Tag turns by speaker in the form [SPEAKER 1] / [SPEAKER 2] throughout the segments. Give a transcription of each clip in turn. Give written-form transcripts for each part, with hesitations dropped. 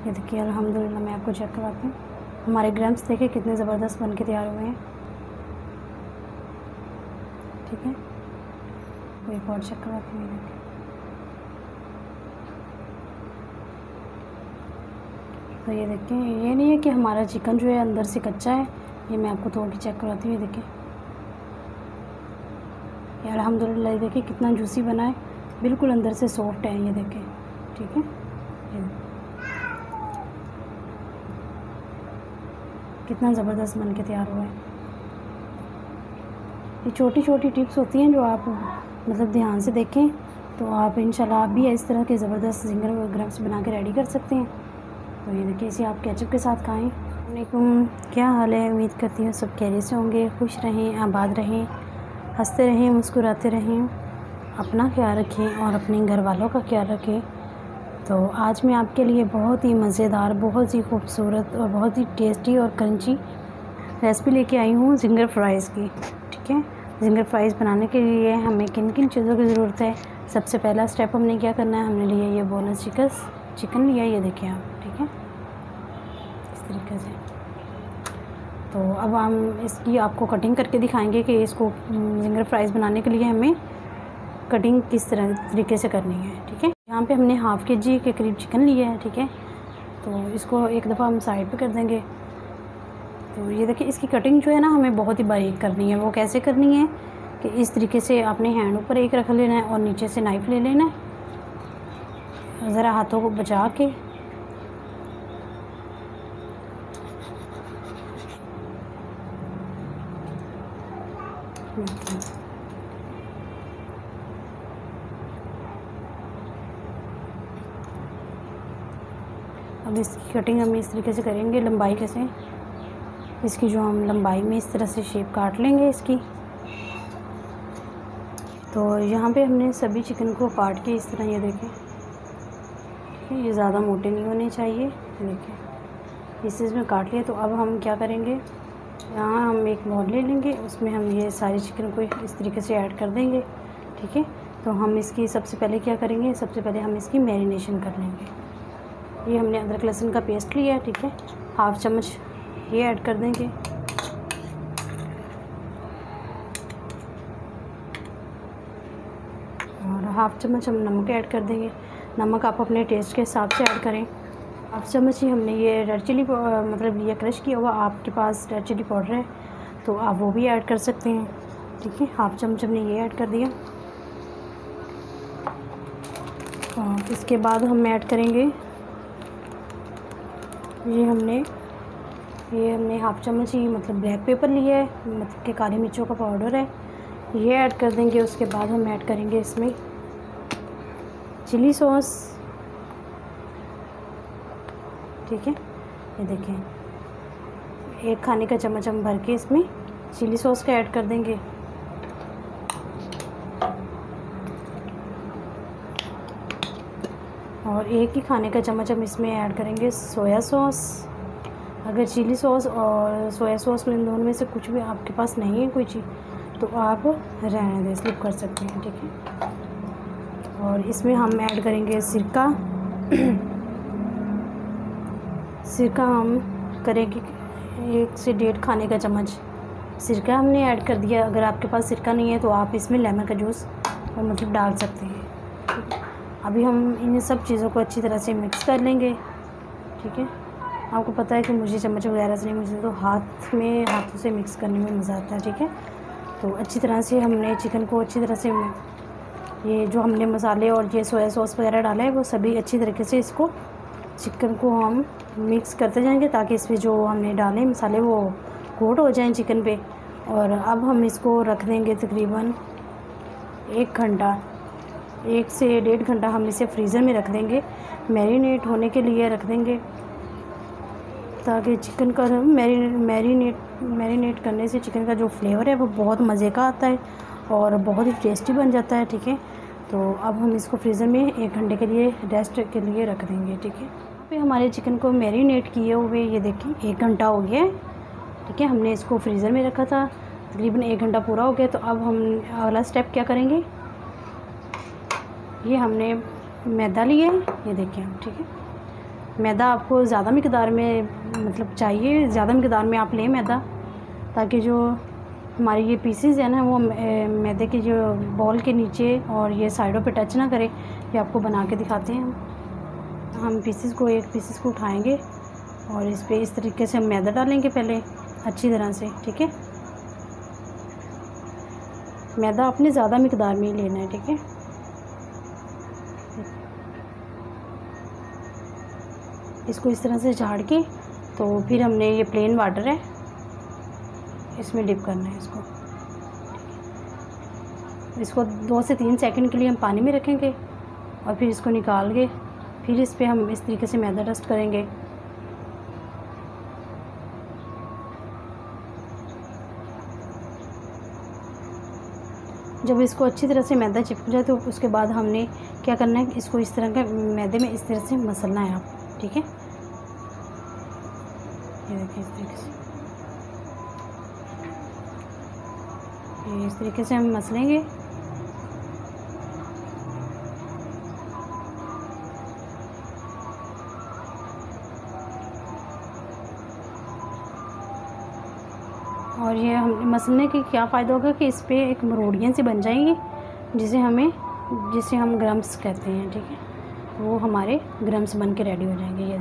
[SPEAKER 1] ये देखिए अल्हम्दुलिल्लाह, मैं आपको चेक करवाती हूँ। हमारे ग्रम्स देखिए कितने ज़बरदस्त बन के तैयार हुए हैं। ठीक है, एक और चेक करवाती हूँ। तो ये देखिए, ये नहीं है कि हमारा चिकन जो है अंदर से कच्चा है। ये मैं आपको तोड़ के चेक करवाती हूँ। ये देखिए, ये अल्हम्दुलिल्लाह, ये देखिए कितना जूसी बना है, बिल्कुल अंदर से सॉफ्ट है। ये देखिए, ठीक है, कितना ज़बरदस्त बन के तैयार हुआ है। ये छोटी छोटी टिप्स होती हैं जो आप मतलब ध्यान से देखें तो आप इंशाल्लाह आप भी इस तरह के ज़बरदस्त ज़िंगर ग्रम्स बना के रेडी कर सकते हैं। तो ये देखिए, इसे आप केचप के साथ खाएं। वालेकुम, क्या हाल है? उम्मीद करती हूँ सब खैरियत से होंगे, खुश रहें, आबाद रहें, हंसते रहें, मुस्कुराते रहें, अपना ख्याल रखें और अपने घर वालों का ख्याल रखें। तो आज मैं आपके लिए बहुत ही मज़ेदार, बहुत ही खूबसूरत और बहुत ही टेस्टी और क्रंची रेसिपी लेके आई हूँ ज़िंगर फ्राइज़ की। ठीक है, ज़िंगर फ्राइज़ बनाने के लिए हमें किन किन चीज़ों की ज़रूरत है। सबसे पहला स्टेप हमने क्या करना है, हमने लिया ये बोनस चिकन लिया, ये देखिए आप। ठीक है, इस तरीके से। तो अब हम इसकी आपको कटिंग करके दिखाएंगे कि इसको ज़िंगर फ्राइज़ बनाने के लिए हमें कटिंग किस तरीके से करनी है। ठीक है, यहाँ पे हमने हाफ़ kg के करीब चिकन लिया है। ठीक है, तो इसको एक दफ़ा हम साइड पे कर देंगे। तो ये देखिए, इसकी कटिंग जो है ना हमें बहुत ही बारीक करनी है। वो कैसे करनी है कि इस तरीके से आपने हैंड ऊपर एक रख लेना है और नीचे से नाइफ़ ले लेना है, ज़रा हाथों को बचा के। अब इसकी कटिंग हम इस तरीके से करेंगे, लंबाई कैसे इसकी जो हम लंबाई में इस तरह से शेप काट लेंगे इसकी। तो यहाँ पे हमने सभी चिकन को काट के इस तरह, ये देखें, ये ज़्यादा मोटे नहीं होने चाहिए। देखिए, पीसेस में काट लिया। तो अब हम क्या करेंगे, यहाँ हम एक बाउल ले लेंगे, उसमें हम ये सारे चिकन को इस तरीके से ऐड कर देंगे। ठीक है, तो हम इसकी सबसे पहले क्या करेंगे, सबसे पहले हम इसकी मैरिनेशन कर लेंगे। ये हमने अदरक लहसुन का पेस्ट लिया है। ठीक है, हाफ़ चम्मच ये ऐड कर देंगे। और हाफ़ चम्मच हम नमक ऐड कर देंगे। नमक आप अपने टेस्ट के हिसाब से ऐड करें। हाफ़ चम्मच ही हमने ये रेड चिली मतलब ये क्रश किया हुआ, आपके पास रेड चिली पाउडर है तो आप वो भी ऐड कर सकते हैं। ठीक है, हाफ़ चम्मच हमने ये ऐड कर दिया। और इसके बाद हम ऐड करेंगे ये हमने हाफ़ चम्मच ही मतलब ब्लैक पेपर लिया है, मतलब कि काली मिर्चों का पाउडर है, ये ऐड कर देंगे। उसके बाद हम ऐड करेंगे इसमें चिली सॉस। ठीक है, ये देखें, 1 खाने का चम्मच हम भर के इसमें चिली सॉस का ऐड कर देंगे। और 1 ही खाने का चम्मच हम इसमें ऐड करेंगे सोया सॉस। अगर चिली सॉस और सोया सॉस में इन दोनों में से कुछ भी आपके पास नहीं है कोई चीज़, तो आप रहने दें, स्लिप कर सकते हैं। ठीक है, और इसमें हम ऐड करेंगे सिरका। सिरका हम करेंगे 1 से 1.5 खाने का चम्मच सिरका हमने ऐड कर दिया। अगर आपके पास सिरका नहीं है तो आप इसमें लेमन का जूस मतलब डाल सकते हैं। ठीक है, अभी हम इन सब चीज़ों को अच्छी तरह से मिक्स कर लेंगे। ठीक है, आपको पता है कि मुझे चम्मच वगैरह से नहीं, मुझे तो हाथों से मिक्स करने में मज़ा आता है। ठीक है, तो अच्छी तरह से हमने चिकन को अच्छी तरह से ये जो हमने मसाले और ये सोया सॉस वगैरह डाला है वो सभी अच्छी तरीके से इसको चिकन को हम मिक्स करते जाएंगे ताकि इसमें जो हमने डाले मसाले वो कोट हो जाएं चिकन पे। और अब हम इसको रख देंगे तकरीबन 1 घंटा, 1 से 1.5 घंटा हम इसे फ्रीज़र में रख देंगे, मैरिनेट होने के लिए रख देंगे, ताकि चिकन का मैरिनेट करने से चिकन का जो फ्लेवर है वो बहुत मज़े का आता है और बहुत ही टेस्टी बन जाता है। ठीक है, तो अब हम इसको फ्रीज़र में 1 घंटे के लिए रेस्ट के लिए रख देंगे। ठीक है, यहाँ पे हमारे चिकन को मैरिनेट किए हुए ये देखिए 1 घंटा हो गया है। ठीक है, हमने इसको फ्रीज़र में रखा था, तकरीबन 1 घंटा पूरा हो गया। तो अब हम अगला स्टेप क्या करेंगे, ये हमने मैदा लिया है, ये देखिए हम। ठीक है, मैदा आपको ज़्यादा मकदार में मतलब चाहिए, ज़्यादा मकदार में आप लें मैदा, ताकि जो हमारे ये पीसेस हैं ना वो मैदे के जो बॉल के नीचे और ये साइडों पे टच ना करे। ये आपको बना के दिखाते हैं हम पीसेस को, एक पीसेस को उठाएंगे और इस पे इस तरीके से हम मैदा डालेंगे पहले अच्छी तरह से, ठीक है। मैदा आपने ज़्यादा मकदार में ही लेना है, ठीक है। इसको इस तरह से झाड़ के तो फिर हमने ये प्लेन वाटर है इसमें डिप करना है इसको 2 से 3 सेकंड के लिए हम पानी में रखेंगे और फिर इसको निकाल के फिर इस पे हम इस तरीके से मैदा डस्ट करेंगे। जब इसको अच्छी तरह से मैदा चिपक जाए तो उसके बाद हमने क्या करना है, इसको इस तरह के मैदे में इस तरह से मसलना है आप, ठीक है। ये देखिए इस तरीके से हम मसलेंगे। और ये हम मसलने की क्या फ़ायदा होगा कि इस पे एक मरोड़ियाँ सी बन जाएंगी जिसे हम ग्रम्स कहते हैं, ठीक है। वो हमारे ग्रम्स बन के रेडी हो जाएंगे। ये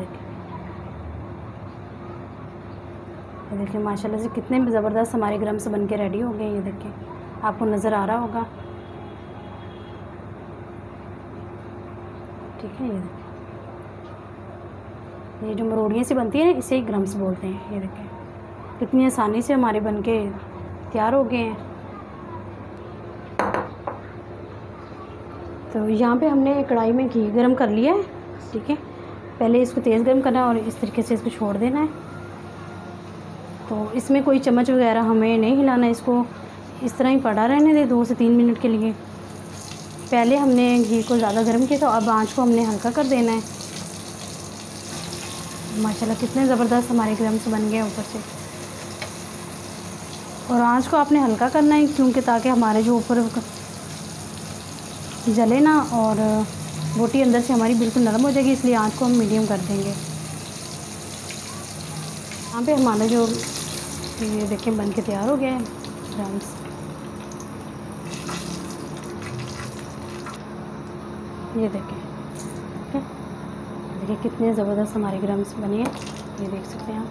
[SPEAKER 1] देखिए माशाल्लाह से कितने ज़बरदस्त हमारे ग्रम्स बन के रेडी हो गए। ये देखिए आपको नज़र आ रहा होगा, ठीक है। ये जो मरोड़ियाँ सी बनती है ना इसे ही ग्रम्स बोलते हैं। ये देखिए कितनी आसानी से हमारे बनके तैयार हो गए हैं। तो यहाँ पे हमने कढ़ाई में घी गरम कर लिया है, ठीक है। पहले इसको तेज़ गरम करना है और इस तरीके से इसको छोड़ देना है। तो इसमें कोई चम्मच वगैरह हमें नहीं हिलाना, इसको इस तरह ही पड़ा रहने दे 2 से 3 मिनट के लिए। पहले हमने घी को ज़्यादा गर्म किया तो अब आँच को हमने हल्का कर देना है। माशाल्लाह कितने ज़बरदस्त हमारे ग्रम्स बन गए ऊपर से। और आँच को आपने हल्का करना है क्योंकि ताकि हमारे जो ऊपर जले ना और रोटी अंदर से हमारी बिल्कुल नरम हो जाएगी, इसलिए आँच को हम मीडियम कर देंगे। यहाँ पे हमारा जो ये देखिए बन के तैयार हो गया है ग्रम्स। ये देखिए, ठीक है। देखिए कितने ज़बरदस्त हमारे ग्रम्स बने हैं, ये देख सकते हैं आप।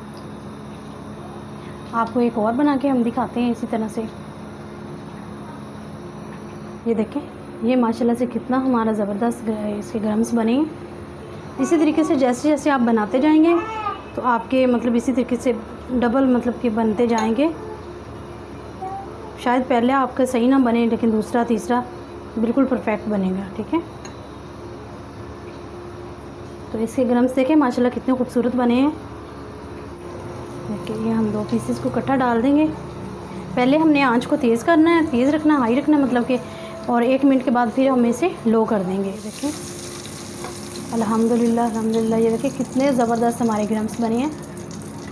[SPEAKER 1] आपको एक और बना के हम दिखाते हैं इसी तरह से। ये देखें ये माशाल्लाह से कितना हमारा ज़बरदस्त इसके ग्रम्स बने हैं। इसी तरीके से जैसे जैसे आप बनाते जाएंगे तो आपके मतलब इसी तरीके से डबल मतलब के बनते जाएंगे। शायद पहले आपका सही ना बने लेकिन दूसरा तीसरा बिल्कुल परफेक्ट बनेगा, ठीक है। तो इसके ग्रम्स देखें माशाल्लाह कितने खूबसूरत बने हैं। देखिए ये हम 2 पीसेस को इकट्ठा डाल देंगे। पहले हमने आंच को तेज़ करना है, तेज़ रखना, हाई रखना मतलब कि, और 1 मिनट के बाद फिर हम इसे लो कर देंगे। देखिए अल्हम्दुलिल्लाह अल्हम्दुलिल्लाह। ये देखिए कितने ज़बरदस्त हमारे ग्रम्स बने हैं,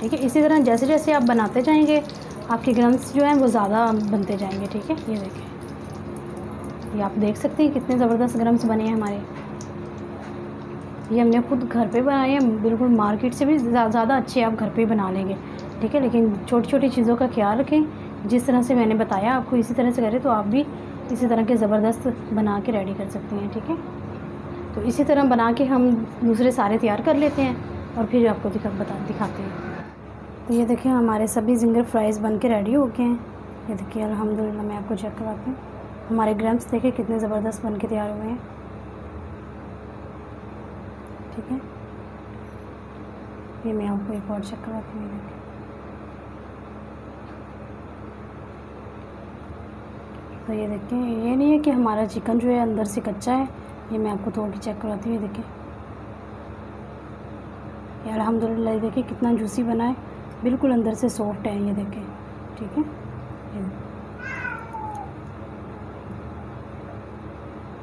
[SPEAKER 1] ठीक है। इसी तरह जैसे जैसे आप बनाते जाएंगे आपके ग्रम्स जो हैं वो ज़्यादा बनते जाएंगे, ठीक है। ये देखिए ये आप देख सकते हैं कितने ज़बरदस्त ग्रम्स बने हैं हमारे। ये हमने खुद घर पे बनाए हैं, बिल्कुल मार्केट से भी ज़्यादा अच्छे आप घर पे बना लेंगे, ठीक है। लेकिन छोटी छोटी चीज़ों का ख्याल रखें, जिस तरह से मैंने बताया आपको इसी तरह से करें तो आप भी इसी तरह के ज़बरदस्त बना के रेडी कर सकती हैं, ठीक है। तो इसी तरह बना के हम दूसरे सारे तैयार कर लेते हैं और फिर आपको दिखाते हैं। तो ये देखिए हमारे सभी ज़िंगर फ्राइज़ बन के रेडी हो गए हैं। ये देखिए अल्हम्दुलिल्लाह। मैं आपको चेक करवाती हूँ हमारे ग्रम्स देखिए कितने ज़बरदस्त बन के तैयार हुए हैं, ठीक है। ये मैं आपको एक और चेक करवाती हूँ। देखिए तो ये देखिए ये नहीं है कि हमारा चिकन जो है अंदर से कच्चा है। ये मैं आपको तोड़ के चेक करवाती हूँ। ये देखिए ये अल्हम्दुलिल्लाह। ये देखिए कितना जूसी बना है, बिल्कुल अंदर से सॉफ्ट है। ये देखिए, ठीक है। ये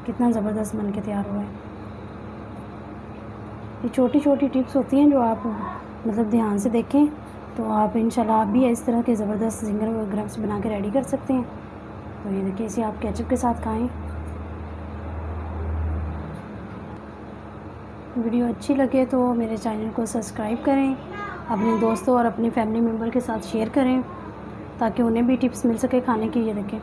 [SPEAKER 1] कितना ज़बरदस्त बन के तैयार हुआ है। ये छोटी छोटी टिप्स होती हैं जो आप मतलब ध्यान से देखें तो आप इंशाल्लाह आप भी इस तरह के ज़बरदस्त ज़िंगर ग्रम्स बना के रेडी कर सकते हैं। तो ये देखिए इसे आप केचप के साथ खाएं। वीडियो अच्छी लगे तो मेरे चैनल को सब्सक्राइब करें, अपने दोस्तों और अपनी फैमिली मेम्बर के साथ शेयर करें ताकि उन्हें भी टिप्स मिल सके खाने की। ये देखें,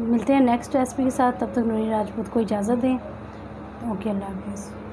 [SPEAKER 1] मिलते हैं नेक्स्ट रेसिपी के साथ। तब तक नूरी राजपूत को इजाज़त दें। ओके, अल्लाह हाफ़िज़।